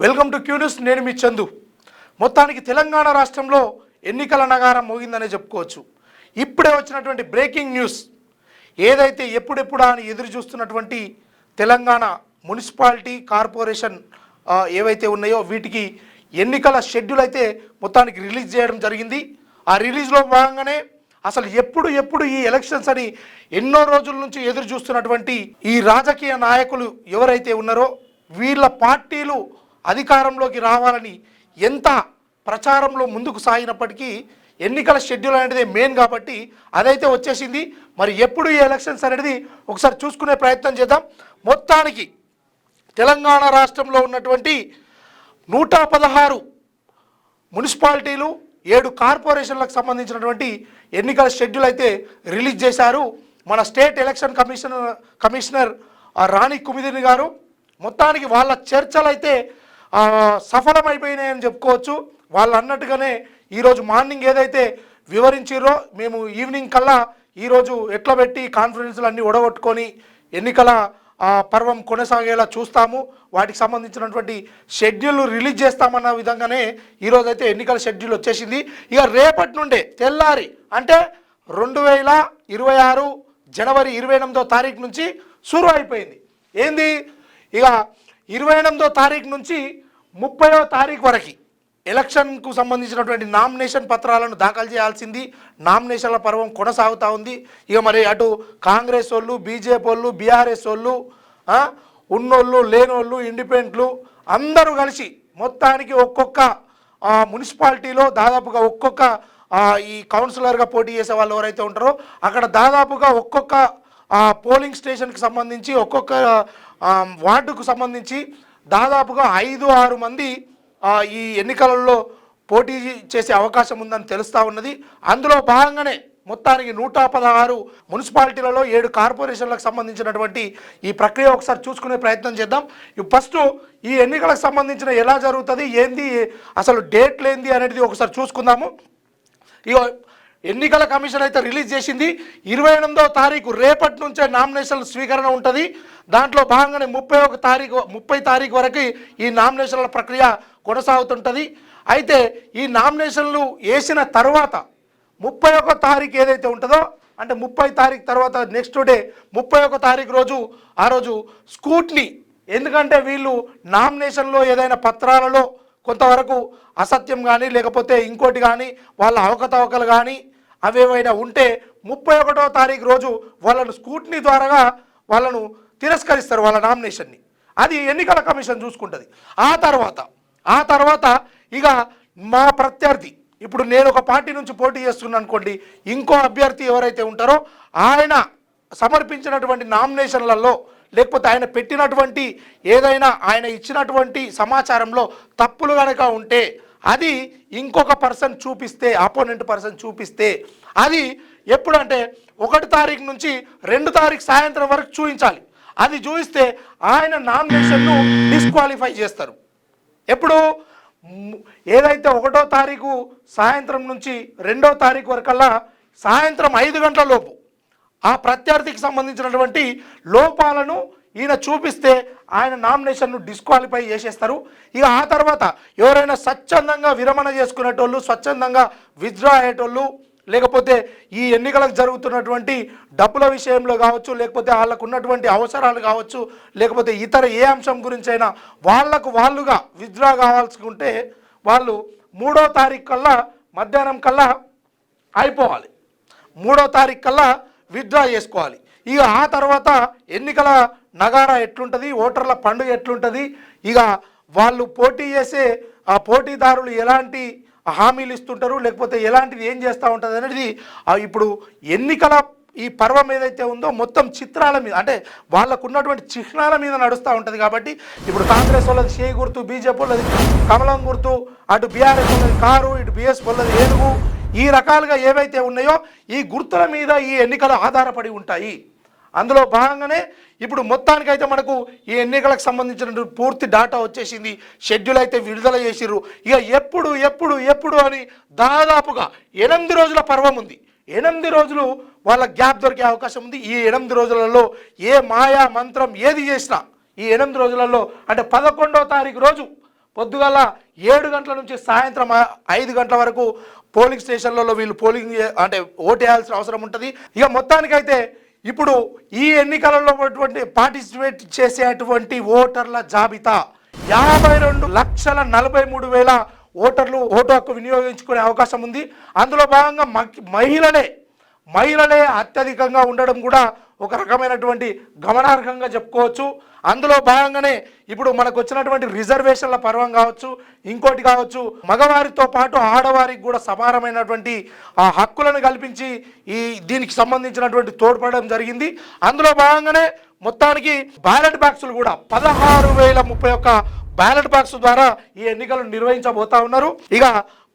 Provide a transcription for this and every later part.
Welcome to Q news. నేను మీ చందు. మొత్తానికి తెలంగాణ రాష్ట్రంలో ఎన్నికల నగారం మోగిందనే చెప్పుకోవచ్చు. ఇప్పుడే వచ్చినటువంటి బ్రేకింగ్ న్యూస్ ఏదైతే ఎప్పుడెప్పుడా అని ఎదురు చూస్తున్నటువంటి తెలంగాణ మున్సిపాలిటీ కార్పొరేషన్ ఏవైతే ఉన్నాయో వీటికి ఎన్నికల షెడ్యూల్ అయితే మొత్తానికి రిలీజ్ చేయడం జరిగింది. ఆ రిలీజ్లో భాగంగానే అసలు ఎప్పుడు ఈ ఎలక్షన్స్ అని ఎన్నో రోజుల నుంచి ఎదురు చూస్తున్నటువంటి ఈ రాజకీయ నాయకులు ఎవరైతే ఉన్నారో వీళ్ళ పార్టీలు అధికారంలోకి రావాలని ఎంత ప్రచారంలో ముందుకు సాగినప్పటికీ ఎన్నికల షెడ్యూల్ అనేది మెయిన్ కాబట్టి అదైతే వచ్చేసింది. మరి ఎప్పుడు ఈ ఎలక్షన్స్ అనేది ఒకసారి చూసుకునే ప్రయత్నం చేద్దాం. మొత్తానికి తెలంగాణ రాష్ట్రంలో ఉన్నటువంటి 116 మున్సిపాలిటీలు 7 కార్పొరేషన్లకు సంబంధించినటువంటి ఎన్నికల షెడ్యూల్ అయితే రిలీజ్ చేశారు మన స్టేట్ ఎలక్షన్ కమిషనర్ రాణి కుమిదిని గారు. మొత్తానికి వాళ్ళ చర్చలు అయితే సఫలమైపోయినాయని చెప్పుకోవచ్చు. వాళ్ళు అన్నట్టుగానే ఈరోజు మార్నింగ్ ఏదైతే వివరించారో మేము ఈవినింగ్ కల్లా ఈరోజు ఎట్లా పెట్టి కాన్ఫరెన్స్లు అన్నీ ఒడగొట్టుకొని ఎన్నికల పర్వం కొనసాగేలా చూస్తాము, వాటికి సంబంధించినటువంటి షెడ్యూల్ రిలీజ్ చేస్తామన్న విధంగానే ఈరోజైతే ఎన్నికల షెడ్యూల్ వచ్చేసింది. ఇక రేపటి నుండే తెల్లారి అంటే 2026 జనవరి 28వ తారీఖు నుంచి షురు అయిపోయింది. ఏంది ఇక 28వ తారీఖు నుంచి 30వ తారీఖు వరకు ఎలక్షన్కు సంబంధించినటువంటి నామినేషన్ పత్రాలను దాఖలు చేయాల్సింది. నామినేషన్ల పర్వం కొనసాగుతూ ఉంది. ఇక మరి అటు కాంగ్రెస్ వాళ్ళు, బీజేపీ వాళ్ళు, బీఆర్ఎస్ వాళ్ళు, ఉన్నోళ్ళు, లేనోళ్ళు, ఇండిపెండెంట్లు అందరూ కలిసి మొత్తానికి ఒక్కొక్క మున్సిపాలిటీలో దాదాపుగా ఒక్కొక్క ఈ కౌన్సిలర్గా పోటీ చేసే వాళ్ళు ఎవరైతే ఉంటారో అక్కడ దాదాపుగా ఒక్కొక్క పోలింగ్ స్టేషన్కి సంబంధించి ఒక్కొక్క వార్డుకు సంబంధించి దాదాపుగా 5-6 మంది ఈ ఎన్నికలలో పోటీ చేసే అవకాశం ఉందని తెలుస్తూ ఉన్నది. అందులో భాగంగానే మొత్తానికి 116 మున్సిపాలిటీలలో 7 కార్పొరేషన్లకు సంబంధించినటువంటి ఈ ప్రక్రియ ఒకసారి చూసుకునే ప్రయత్నం చేద్దాం. ఫస్ట్ ఈ ఎన్నికలకు సంబంధించిన ఎలా జరుగుతుంది, ఏంది అసలు డేట్లు ఏంది అనేది ఒకసారి చూసుకుందాము. ఇక ఎన్నికల కమిషన్ అయితే రిలీజ్ చేసింది 28వ తారీఖు రేపటి నుంచే నామినేషన్ల స్వీకరణ ఉంటుంది. దాంట్లో భాగంగానే 30 తారీఖు వరకు ఈ నామినేషన్ల ప్రక్రియ కొనసాగుతుంటుంది. అయితే ఈ నామినేషన్లు వేసిన తర్వాత 31వ తారీఖు ఏదైతే ఉంటుందో అంటే 30 తారీఖు తర్వాత నెక్స్ట్ డే 31వ తారీఖు రోజు ఆ రోజు స్క్రూటినీ, ఎందుకంటే వీళ్ళు నామినేషన్లో ఏదైనా పత్రాలలో కొంతవరకు అసత్యం కానీ లేకపోతే ఇంకోటి కానీ వాళ్ళ అవకతవకలు కానీ అవేమైనా ఉంటే 31వ తారీఖు రోజు వాళ్ళను స్క్రూటినీ ద్వారా వాళ్ళను తిరస్కరిస్తారు వాళ్ళ నామినేషన్ని. అది ఎన్నికల కమిషన్ చూసుకుంటుంది. ఆ తర్వాత ఇక మా ప్రత్యర్థి, ఇప్పుడు నేను ఒక పార్టీ నుంచి పోటీ చేస్తున్నాను అనుకోండి, ఇంకో అభ్యర్థి ఎవరైతే ఉంటారో ఆయన సమర్పించినటువంటి నామినేషన్లలో లేకపోతే ఆయన పెట్టినటువంటి ఏదైనా ఆయన ఇచ్చినటువంటి సమాచారంలో తప్పులు కనుక ఉంటే అది ఇంకొక పర్సన్ చూపిస్తే, ఆపోనెంట్ పర్సన్ చూపిస్తే అది ఎప్పుడంటే 1 తారీఖు నుంచి 2 తారీఖు సాయంత్రం వరకు చూపించాలి. అది చూపిస్తే ఆయన నామినేషన్ను డిస్క్వాలిఫై చేస్తారు. ఎప్పుడు ఏదైతే 1వ తారీఖు సాయంత్రం నుంచి 2వ తారీఖు వరకల్లా సాయంత్రం 5 గంటల లోపు ఆ ప్రత్యర్థికి సంబంధించినటువంటి లోపాలను ఈయన చూపిస్తే ఆయన నామినేషన్ను డిస్క్వాలిఫై చేసేస్తారు. ఇక ఆ తర్వాత ఎవరైనా స్వచ్ఛందంగా విరమణ చేసుకునేటోళ్ళు, స్వచ్ఛందంగా విత్డ్రా అయ్యేటోళ్ళు, లేకపోతే ఈ ఎన్నికలకు జరుగుతున్నటువంటి డబ్బుల విషయంలో కావచ్చు, లేకపోతే వాళ్ళకు ఉన్నటువంటి అవసరాలు కావచ్చు, లేకపోతే ఇతర ఏ అంశం గురించి అయినా వాళ్ళుగా విత్డ్రా కావాల్సి ఉంటే వాళ్ళు 3వ తారీఖు కల్లా మధ్యాహ్నం కల్లా అయిపోవాలి. 3వ తారీఖు కల్లా విత్డ్రా చేసుకోవాలి. ఇక ఆ తర్వాత ఎన్నికల నగారా ఎట్లుంటుంది, ఓటర్ల పండుగ ఎట్లుంటుంది, ఇక వాళ్ళు పోటీ చేసే ఆ పోటీదారులు ఎలాంటి హామీలు ఇస్తుంటారు, లేకపోతే ఎలాంటిది ఏం చేస్తూ ఉంటుంది అనేది ఇప్పుడు ఎన్నికల ఈ పర్వం ఏదైతే ఉందో మొత్తం చిత్రాల మీద అంటే వాళ్ళకు ఉన్నటువంటి చిహ్నాల మీద నడుస్తూ ఉంటుంది. కాబట్టి ఇప్పుడు కాంగ్రెస్ వాళ్ళది షే గుర్తు, బీజేపీ వాళ్ళది కమలం గుర్తు, అటు బీఆర్ఎస్ వాళ్ళది కారు, ఇటు బీఎస్ వాళ్ళది ఏనుగు, ఈ రకాలుగా ఏవైతే ఉన్నాయో ఈ గుర్తుల మీద ఈ ఎన్నికలు ఆధారపడి ఉంటాయి. అందులో భాగంగానే ఇప్పుడు మొత్తానికైతే మనకు ఈ ఎన్నికలకు సంబంధించిన పూర్తి డాటా వచ్చేసింది. షెడ్యూల్ అయితే విడుదల చేసిర్రు. ఇక ఎప్పుడు అని దాదాపుగా 8 రోజుల పర్వం ఉంది. 8 రోజులు వాళ్ళ గ్యాప్ దొరికే అవకాశం ఉంది. ఈ 8 రోజులలో ఏ మాయా మంత్రం ఏది చేసినా ఈ 8 రోజులలో అంటే 11వ తారీఖు రోజు పొద్దుగాల 7 గంటల నుంచి సాయంత్రం 5 గంటల వరకు పోలింగ్ స్టేషన్లలో వీళ్ళు పోలింగ్ అంటే ఓటు వేయాల్సిన అవసరం ఉంటుంది. ఇక మొత్తానికైతే ఇప్పుడు ఈ ఎన్నికలలో పార్టిసిపేట్ చేసేటువంటి ఓటర్ల జాబితా 52,43,000 ఓటర్లు ఓటు హక్కు వినియోగించుకునే అవకాశం ఉంది. అందులో భాగంగా మహిళలే అత్యధికంగా ఉండడం కూడా ఒక రకమైనటువంటి గమనార్హంగా చెప్పుకోవచ్చు. అందులో భాగంగానే ఇప్పుడు మనకు వచ్చినటువంటి రిజర్వేషన్ల పర్వం కావచ్చు, ఇంకోటి కావచ్చు, మగవారితో పాటు ఆడవారికి కూడా సమానమైనటువంటి హక్కులను కల్పించి దీనికి సంబంధించినటువంటి తోడ్పడడం జరిగింది. అందులో భాగంగానే మొత్తానికి బ్యాలెట్ బాక్సులు కూడా 16,031 బ్యాలెట్ బాక్స్ ద్వారా ఈ ఎన్నికలు నిర్వహించబోతా ఉన్నారు. ఇక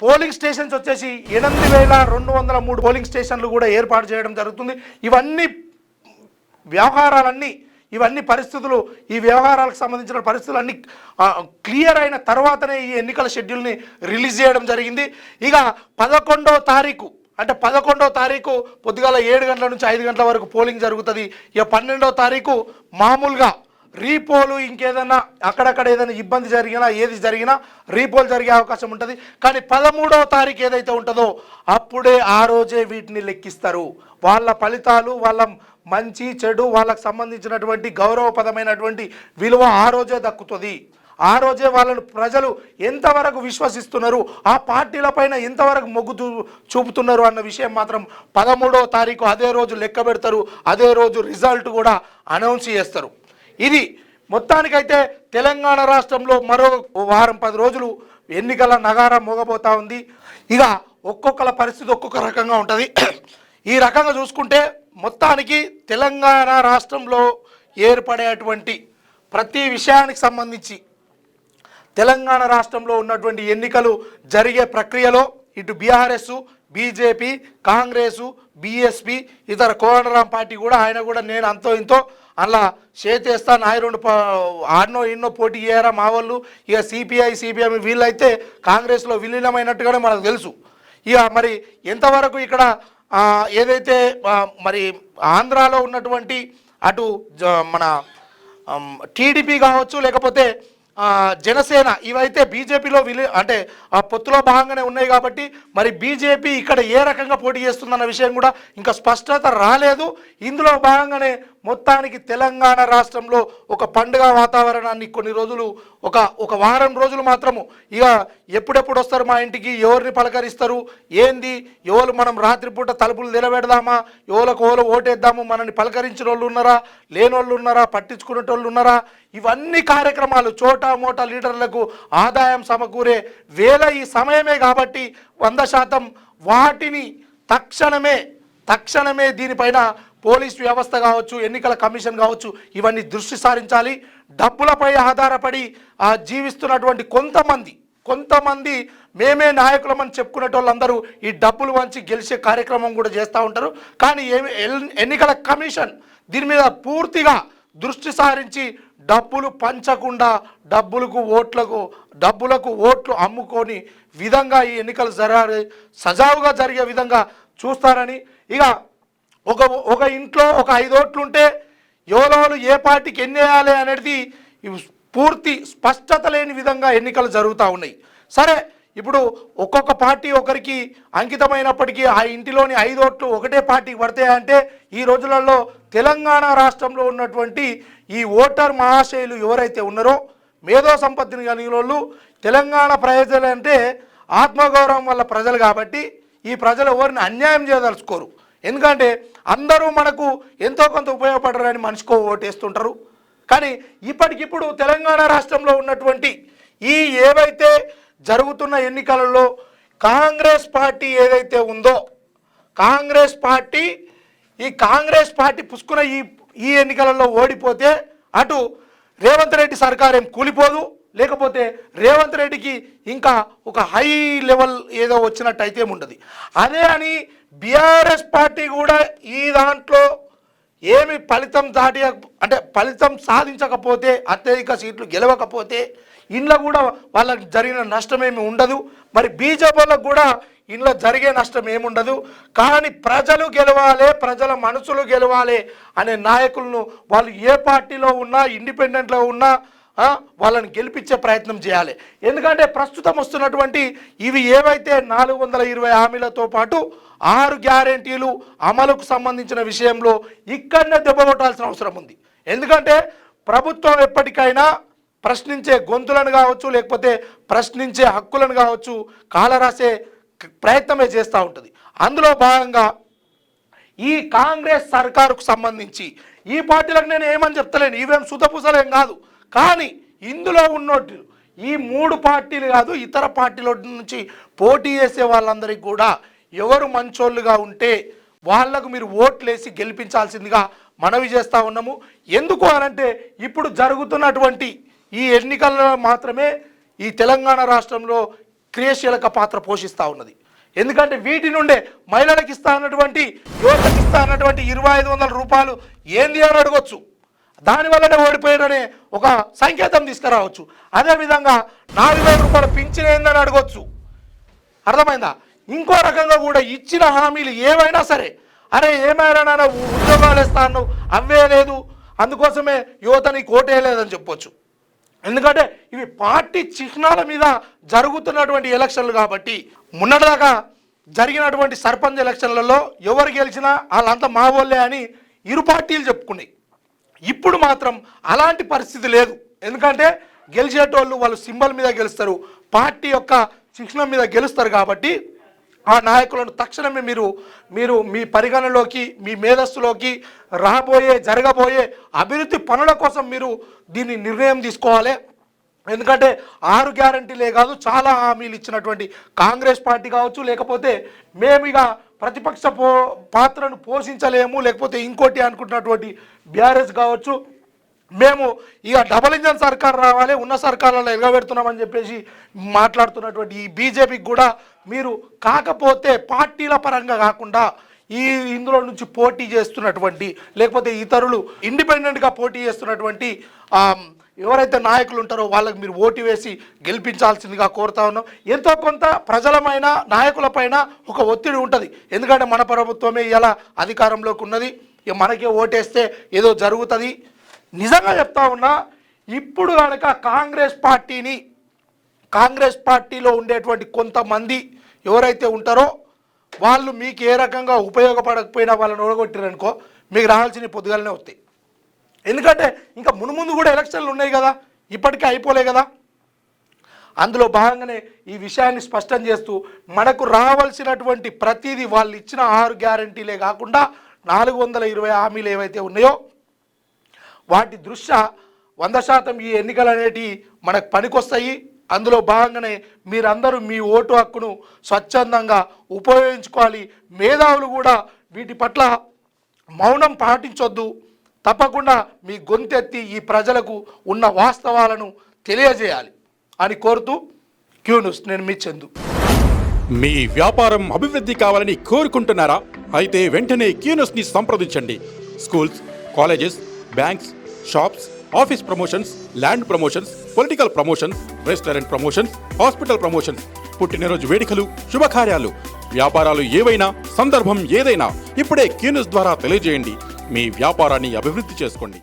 పోలింగ్ స్టేషన్స్ వచ్చేసి 8,203 పోలింగ్ స్టేషన్లు కూడా ఏర్పాటు చేయడం జరుగుతుంది. ఇవన్నీ పరిస్థితులు, ఈ వ్యవహారాలకు సంబంధించిన పరిస్థితులన్నీ క్లియర్ అయిన తర్వాతనే ఈ ఎన్నికల షెడ్యూల్ని రిలీజ్ చేయడం జరిగింది. ఇక 11వ తారీఖు అంటే 11వ తారీఖు పొద్దుగాల 7 గంటల నుంచి 5 గంటల వరకు పోలింగ్ జరుగుతుంది. ఇక 12వ తారీఖు మామూలుగా రీపోలు ఇంకేదైనా అక్కడక్కడ ఏదైనా ఇబ్బంది జరిగినా ఏది జరిగినా రీపోల్ జరిగే అవకాశం ఉంటుంది. కానీ 13వ తారీఖు ఏదైతే ఉంటుందో అప్పుడే ఆ రోజే వీటిని లెక్కిస్తారు. వాళ్ళ ఫలితాలు, వాళ్ళ మంచి చెడు, వాళ్ళకు సంబంధించినటువంటి గౌరవపదమైనటువంటి విలువ ఆ రోజే దక్కుతుంది. ఆ రోజే వాళ్ళను ప్రజలు ఎంతవరకు విశ్వసిస్తున్నారు, ఆ పార్టీలపైన ఎంతవరకు మొగ్గు చూపుతున్నారు అన్న విషయం మాత్రం 13వ తారీఖు అదే రోజు లెక్క పెడతారు. అదే రోజు రిజల్ట్ కూడా అనౌన్స్ చేస్తారు. ఇది మొత్తానికైతే తెలంగాణ రాష్ట్రంలో మరో వారం 10 రోజులు ఎన్నికల నగారా మోగబోతా ఉంది. ఇక ఒక్కొక్కల పరిస్థితి ఒక్కొక్క రకంగా ఉంటుంది. ఈ రకంగా చూసుకుంటే మొత్తానికి తెలంగాణ రాష్ట్రంలో ఏర్పడేటువంటి ప్రతి విషయానికి సంబంధించి తెలంగాణ రాష్ట్రంలో ఉన్నటువంటి ఎన్నికలు జరిగే ప్రక్రియలో ఇటు బీఆర్ఎస్, బీజేపీ, కాంగ్రెసు, బీఎస్పీ, ఇతర కోదండరాం పార్టీ కూడా ఆయన కూడా నేను అంతో ఇంతో అలా చేతేస్తాను, ఆయన 2 ఆడనో ఎన్నో పోటీ చేయరా మా వాళ్ళు. ఇక సిపిఎం వీళ్ళైతే కాంగ్రెస్లో విలీనమైనట్టుగానే మనకు తెలుసు. ఇక మరి ఎంతవరకు ఇక్కడ ఏదైతే మరి ఆంధ్రాలో ఉన్నటువంటి అటు మన టీడీపీ కావచ్చు, లేకపోతే జనసేన, ఇవైతే బీజేపీలో అంటే ఆ పొత్తులో భాగంగానే ఉన్నాయి. కాబట్టి మరి బీజేపీ ఇక్కడ ఏ రకంగా పోటీ చేస్తుందన్న విషయం కూడా ఇంకా స్పష్టత రాలేదు. ఇందులో భాగంగానే మొత్తానికి తెలంగాణ రాష్ట్రంలో ఒక పండుగ వాతావరణాన్ని కొన్ని రోజులు ఒక వారం రోజులు మాత్రము ఇక ఎప్పుడెప్పుడు వస్తారు మా ఇంటికి, ఎవరిని పలకరిస్తారు, ఏంది, ఎవరు మనం రాత్రిపూట తలుపులు నిలబెడదామా, ఎవరికి ఓటేద్దాము, మనల్ని పలకరించిన వాళ్ళు ఉన్నారా, లేని వాళ్ళు ఉన్నారా, పట్టించుకునేటోళ్ళు ఉన్నారా, ఇవన్నీ కార్యక్రమాలు చోటా మోటా లీడర్లకు ఆదాయం సమకూరే వేళ ఈ సమయమే. కాబట్టి 100% వాటిని తక్షణమే దీనిపైన పోలీస్ వ్యవస్థ కావచ్చు, ఎన్నికల కమిషన్ కావచ్చు, ఇవన్నీ దృష్టి సారించాలి. డబ్బులపై ఆధారపడి జీవిస్తున్నటువంటి కొంతమంది మేమే నాయకులమని చెప్పుకునేటోళ్ళందరూ ఈ డబ్బులు వంచి గెలిచే కార్యక్రమం కూడా చేస్తూ ఉంటారు. కానీ ఎన్నికల కమిషన్ దీని మీద పూర్తిగా దృష్టి సారించి డబ్బులు పంచకుండా డబ్బులకు ఓట్లు అమ్ముకొని విధంగా ఈ ఎన్నికలు సజావుగా జరిగే విధంగా చూస్తారని, ఇక ఒక ఇంట్లో ఒక 5 ఓట్లు ఉంటే ఎవరెవరు ఏ పార్టీకి ఎన్ని వేయాలి అనేది పూర్తి స్పష్టత లేని విధంగా ఎన్నికలు జరుగుతూ ఉన్నాయి. సరే, ఇప్పుడు ఒక్కొక్క పార్టీ ఒకరికి అంకితమైనప్పటికీ ఆ ఇంటిలోని 5 ఓట్లు ఒకటే పార్టీకి పడతాయంటే ఈ రోజులలో తెలంగాణ రాష్ట్రంలో ఉన్నటువంటి ఈ ఓటర్ మహాశయులు ఎవరైతే ఉన్నారో మేధో సంపత్తిని కలిగిన వాళ్ళు, తెలంగాణ ప్రజలు అంటే ఆత్మగౌరవం వల్ల ప్రజలు కాబట్టి ఈ ప్రజలు ఎవరిని అన్యాయం చేయదలుచుకోరు. ఎందుకంటే అందరూ మనకు ఎంతో కొంత ఉపయోగపడరని మనిషికో ఓటేస్తుంటారు. కానీ ఇప్పటికిప్పుడు తెలంగాణ రాష్ట్రంలో ఉన్నటువంటి ఏవైతే జరుగుతున్న ఎన్నికలలో కాంగ్రెస్ పార్టీ ఏదైతే ఉందో కాంగ్రెస్ పార్టీ పుసుకున్న ఈ ఎన్నికలలో ఓడిపోతే అటు రేవంత్ రెడ్డి సర్కార్ ఏం కూలిపోదు, లేకపోతే రేవంత్ రెడ్డికి ఇంకా ఒక హై లెవెల్ ఏదో వచ్చినట్టయితే ఉండదు. అదే అని బీఆర్ఎస్ పార్టీ కూడా ఈ దాంట్లో ఏమి ఫలితం సాధించకపోతే, అత్యధిక సీట్లు గెలవకపోతే ఇంట్లో కూడా వాళ్ళకి జరిగిన నష్టమేమి ఉండదు. మరి బీజేపీలకు కూడా ఇంట్లో జరిగే నష్టం ఏముండదు. కానీ ప్రజలు గెలవాలి, ప్రజల మనసులు గెలవాలి అనే నాయకులను వాళ్ళు ఏ పార్టీలో ఉన్నా, ఇండిపెండెంట్లో ఉన్నా, వాళ్ళని గెలిపించే ప్రయత్నం చేయాలి. ఎందుకంటే ప్రస్తుతం వస్తున్నటువంటి ఇవి ఏవైతే 420 హామీలతో పాటు 6 గ్యారెంటీలు అమలుకు సంబంధించిన విషయంలో ఇక్కడనే దెబ్బకొట్టాల్సిన అవసరం ఉంది. ఎందుకంటే ప్రభుత్వం ఎప్పటికైనా ప్రశ్నించే గొంతులను కావచ్చు, లేకపోతే ప్రశ్నించే హక్కులను కావచ్చు కాలరాసే ప్రయత్నమే చేస్తూ ఉంటుంది. అందులో భాగంగా ఈ కాంగ్రెస్ సర్కారుకు సంబంధించి ఈ పార్టీలకు నేను ఏమని చెప్తలేను, ఇవేం సుతపుసలేం కాదు, కానీ ఇందులో ఉన్నట్టు ఈ 3 పార్టీలు కాదు ఇతర పార్టీల నుంచి పోటీ చేసే వాళ్ళందరికీ కూడా ఎవరు మంచోళ్ళుగా ఉంటే వాళ్లకు మీరు ఓట్లేసి గెలిపించాల్సిందిగా మనవి చేస్తూ ఉన్నాము. ఎందుకు అనంటే ఇప్పుడు జరుగుతున్నటువంటి ఈ ఎన్నికల్లో మాత్రమే ఈ తెలంగాణ రాష్ట్రంలో క్రియాశీలక పాత్ర పోషిస్తూ ఉన్నది. ఎందుకంటే వీటి నుండే మహిళలకు ఇస్తా అన్నటువంటి, యువతకు ఇస్తా అన్నటువంటి 2500 రూపాయలు ఏంది అని అడగొచ్చు, దానివల్లనే ఓడిపోయారనే ఒక సంకేతం తీసుకురావచ్చు. అదేవిధంగా 4000 రూపాయలు పింఛన్ ఏందని అడగొచ్చు, అర్థమైందా? ఇంకో రకంగా కూడా ఇచ్చిన హామీలు ఏవైనా సరే, అరే ఏమైనా ఉద్యోగాలు ఇస్తాను అవే లేదు, అందుకోసమే యువతని కోటేయలేదని చెప్పొచ్చు. ఎందుకంటే ఇవి పార్టీ చిహ్నాల మీద జరుగుతున్నటువంటి ఎలక్షన్లు కాబట్టి, మొన్నటిదాకా జరిగినటువంటి సర్పంచ్ ఎలక్షన్లలో ఎవరు గెలిచినా వాళ్ళంతా మా వాళ్ళే అని ఇరు పార్టీలు చెప్పుకున్నాయి. ఇప్పుడు మాత్రం అలాంటి పరిస్థితి లేదు. ఎందుకంటే గెలిచేటోళ్ళు వాళ్ళు సింబల్ మీద గెలుస్తారు, పార్టీ యొక్క చిహ్నం మీద గెలుస్తారు. కాబట్టి ఆ నాయకులను తక్షణమే మీరు మీ పరిగణలోకి, మీ మేధస్సులోకి జరగబోయే అభివృద్ధి పనుల కోసం మీరు దీన్ని నిర్ణయం తీసుకోవాలి. ఎందుకంటే 6 గ్యారెంటీలే కాదు, చాలా హామీలు ఇచ్చినటువంటి కాంగ్రెస్ పార్టీ కావచ్చు, లేకపోతే మేము ఇక ప్రతిపక్ష పాత్రను పోషించలేము, లేకపోతే ఇంకోటి అనుకుంటున్నటువంటి బీఆర్ఎస్ కావచ్చు, మేము ఇక డబుల్ ఇంజన్ సర్కార్ రావాలి, ఉన్న సర్కార్లలో ఎగబెడుతున్నామని చెప్పేసి మాట్లాడుతున్నటువంటి ఈ బీజేపీకి కూడా మీరు కాకపోతే పార్టీల పరంగా కాకుండా ఇందులో నుంచి పోటీ చేస్తున్నటువంటి, లేకపోతే ఇతరులు ఇండిపెండెంట్గా పోటీ చేస్తున్నటువంటి ఎవరైతే నాయకులు ఉంటారో వాళ్ళకి మీరు ఓటు వేసి గెలిపించాల్సిందిగా కోరుతా ఉన్నాం. ఎంతో కొంత ప్రజలమైన నాయకులపైన ఒక ఒత్తిడి ఉంటుంది. ఎందుకంటే మన ప్రభుత్వమే ఇలా అధికారంలోకి ఉన్నది, ఇక మనకే ఓటేస్తే ఏదో జరుగుతుంది. నిజంగా చెప్తా ఉన్నా, ఇప్పుడు కనుక కాంగ్రెస్ పార్టీలో ఉండేటువంటి కొంతమంది ఎవరైతే ఉంటారో వాళ్ళు మీకు ఏ రకంగా ఉపయోగపడకపోయినా వాళ్ళని ఓడగొట్టారనుకో, మీకు రావాల్సిన పొద్దుగాలనే వస్తాయి. ఎందుకంటే ఇంకా మునుముందు కూడా ఎలక్షన్లు ఉన్నాయి కదా, ఇప్పటికే అయిపోలే కదా. అందులో భాగంగానే ఈ విషయాన్ని స్పష్టం చేస్తూ మనకు రావాల్సినటువంటి ప్రతిదీ వాళ్ళు ఇచ్చిన 6 గ్యారెంటీలే కాకుండా 420 హామీలు ఏవైతే ఉన్నాయో వాటి దృష్ట్యా 100% ఈ ఎన్నికలు అనేటివి మనకు పనికొస్తాయి. అందులో భాగంగానే మీరందరూ మీ ఓటు హక్కును స్వచ్ఛందంగా ఉపయోగించుకోవాలి. మేధావులు కూడా వీటి పట్ల మౌనం పాటించొద్దు, తప్పకుండా మీ గొంతెత్తి ఈ ప్రజలకు ఉన్న వాస్తవాలను తెలియజేయాలి అని కోరుతూ క్యూ న్యూస్, నేను మీ చందు. మీ వ్యాపారం అభివృద్ధి కావాలని కోరుకుంటున్నారా? అయితే వెంటనే క్యూ న్యూస్ని సంప్రదించండి. Schools, colleges, banks, shops, office promotions, land promotions, political promotions, restaurant promotions, hospital promotions, పుట్టినరోజు వేడుకలు, శుభకార్యాలు, వ్యాపారాలు ఏవైనా, సందర్భం ఏదైనా ఇప్పుడే క్యూ న్యూస్ ద్వారా తెలియజేయండి. మీ వ్యాపారాన్ని అభివృద్ధి చేసుకోండి.